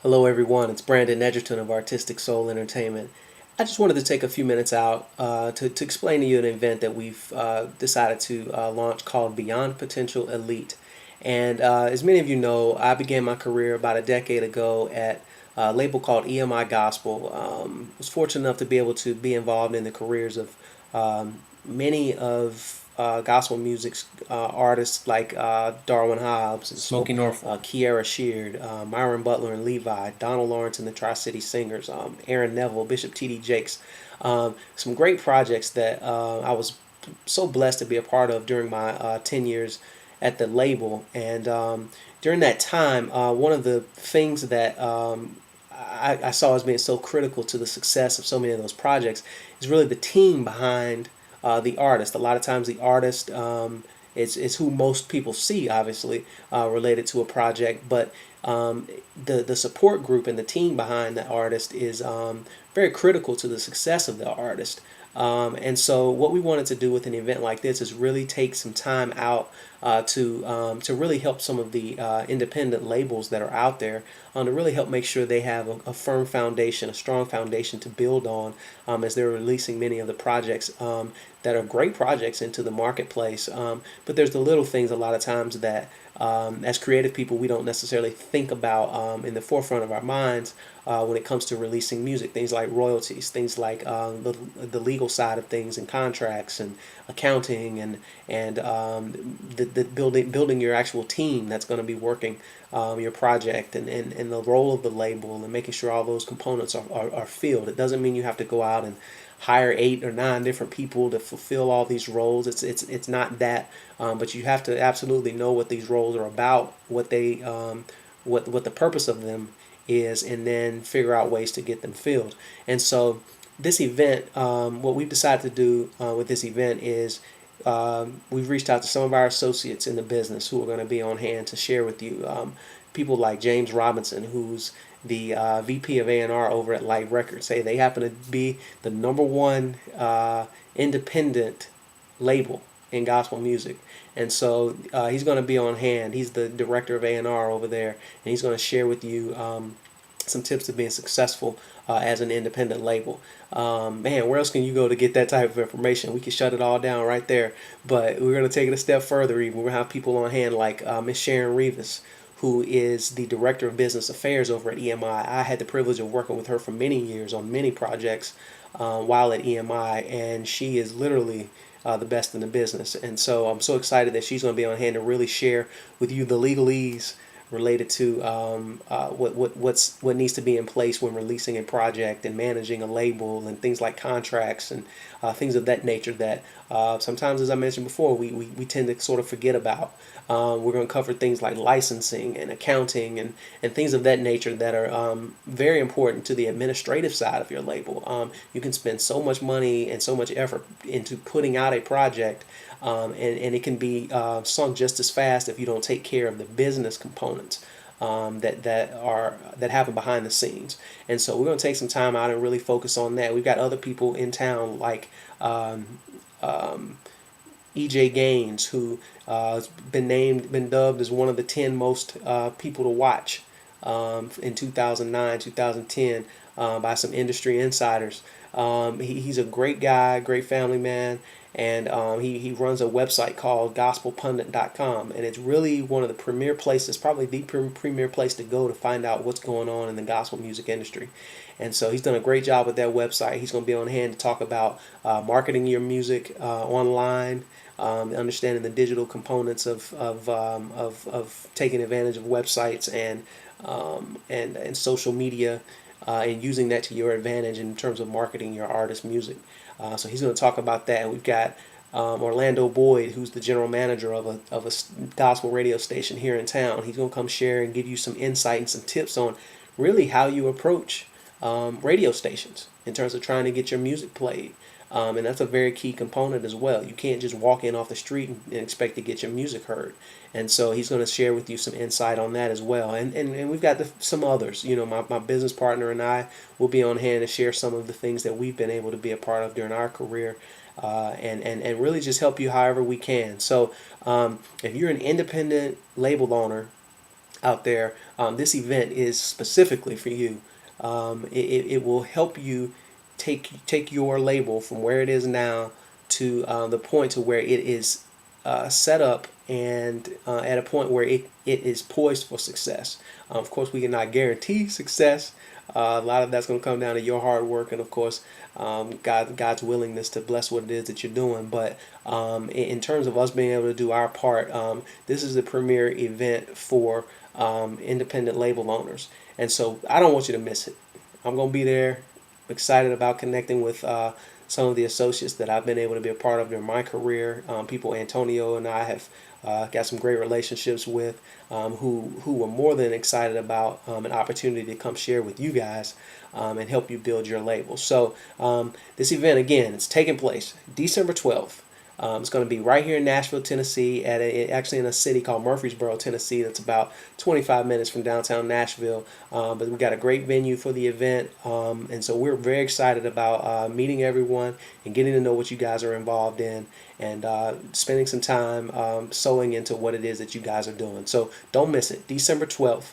Hello, everyone. It's Brandon Edgerton of Artistic Soul Entertainment. I just wanted to take a few minutes out to explain to you an event that we've decided to launch called Beyond Potential Elite. And as many of you know, I began my career about a decade ago at a label called EMI Gospel. Was fortunate enough to be able to be involved in the careers of many of gospel music artists like Darwin Hobbs and Smoky Norfolk. Kiara Sheard, Myron Butler and Levi, Donald Lawrence and the Tri-City Singers, Aaron Neville, Bishop T.D. Jakes. Some great projects that I was so blessed to be a part of during my 10 years at the label. And during that time, one of the things that I saw as being so critical to the success of so many of those projects is really the team behind the artist. A lot of times, the artist is who most people see, obviously, related to a project, but the support group and the team behind the artist is very critical to the success of the artist. And so, what we wanted to do with an event like this is really take some time out to really help some of the independent labels that are out there, to really help make sure they have a firm foundation, a strong foundation to build on as they're releasing many of the projects that are great projects into the marketplace. But there's the little things a lot of times that as creative people, we don't necessarily think about in the forefront of our minds when it comes to releasing music. Things like royalties, things like the legal side of things and contracts and accounting and the building your actual team that's going to be working your project and the role of the label and making sure all those components are filled. It doesn't mean you have to go out and hire 8 or 9 different people to fulfill all these roles. It's not that, but you have to absolutely know what these roles are about, what they what the purpose of them is, and then figure out ways to get them filled. And so this event, what we've decided to do with this event is we've reached out to some of our associates in the business who are going to be on hand to share with you. People like James Robinson, who's the VP of A&R over at Light Records. Hey, they happen to be the #1 independent label in gospel music. And so he's going to be on hand. He's the director of A&R over there, and he's going to share with you some tips to being successful as an independent label. Man, where else can you go to get that type of information? We can shut it all down right there, but we're going to take it a step further. Even we're going to have people on hand like Miss Sharon Rivas, who is the director of business affairs over at EMI. I had the privilege of working with her for many years on many projects while at EMI, and she is literally the best in the business. And so I'm so excited that she's going to be on hand to really share with you the legalese related to what needs to be in place when releasing a project and managing a label and things like contracts and things of that nature that sometimes, as I mentioned before, we tend to sort of forget about. We're going to cover things like licensing and accounting and things of that nature that are very important to the administrative side of your label. You can spend so much money and so much effort into putting out a project, and it can be sunk just as fast if you don't take care of the business components that happen behind the scenes. And so we're going to take some time out and really focus on that. We've got other people in town like EJ Gaines, who has been dubbed as one of the 10 most people to watch in 2009, 2010 by some industry insiders. He's a great guy, great family man, and he runs a website called gospelpundit.com, and it's really one of the premier places, probably the premier place to go to find out what's going on in the gospel music industry. And so he's done a great job with that website. He's going to be on hand to talk about marketing your music online, understanding the digital components of taking advantage of websites and social media, and using that to your advantage in terms of marketing your artist music. So he's going to talk about that. We've got Orlando Boyd, who's the general manager of a gospel radio station here in town. He's going to come share and give you some insight and some tips on really how you approach radio stations in terms of trying to get your music played. And that's a very key component as well. You can't just walk in off the street and expect to get your music heard. And so he's going to share with you some insight on that as well. And we've got some others. You know, my business partner and I will be on hand to share some of the things that we've been able to be a part of during our career, and really just help you however we can. So if you're an independent label owner, out there, this event is specifically for you. It will help you take your label from where it is now to the point to where it is set up and at a point where it is poised for success. Of course, we cannot guarantee success. A lot of that's going to come down to your hard work and, of course, God's willingness to bless what it is that you're doing. But in terms of us being able to do our part, this is the premier event for independent label owners. And so I don't want you to miss it. I'm going to be there. I'm excited about connecting with some of the associates that I've been able to be a part of during my career. People Antonio and I have got some great relationships with, who were more than excited about an opportunity to come share with you guys and help you build your label. So this event, again, it's taking place December 12th. It's going to be right here in Nashville, Tennessee, actually in a city called Murfreesboro, Tennessee. That's about 25 minutes from downtown Nashville. But we got a great venue for the event, and so we're very excited about meeting everyone and getting to know what you guys are involved in, and spending some time sewing into what it is that you guys are doing. So don't miss it. December 12th.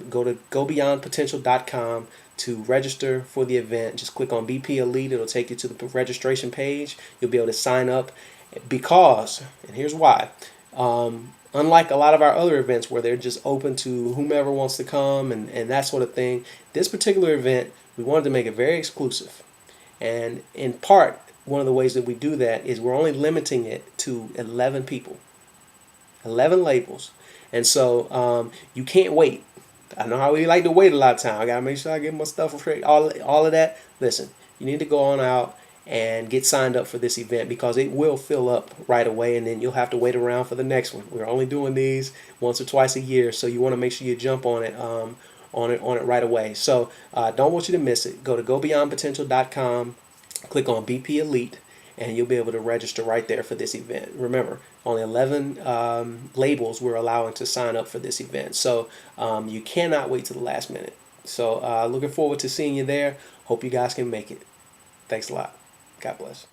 Go to gobeyondpotential.com to register for the event. Just click on BP Elite. It'll take you to the registration page. You'll be able to sign up because, and here's why, unlike a lot of our other events where they're just open to whomever wants to come and that sort of thing, this particular event, we wanted to make it very exclusive. And in part, one of the ways that we do that is we're only limiting it to 11 people, 11 labels. And so you can't wait. I know how we like to wait a lot of time. I got to make sure I get my stuff straight, all of that. Listen, you need to go on out and get signed up for this event because it will fill up right away, and then you'll have to wait around for the next one. We're only doing these once or twice a year, so you want to make sure you jump on it right away. So don't want you to miss it. Go to gobeyondpotential.com, click on BP Elite, and you'll be able to register right there for this event. Remember, only 11 labels we're allowing to sign up for this event. So you cannot wait to the last minute. So looking forward to seeing you there. Hope you guys can make it. Thanks a lot. God bless.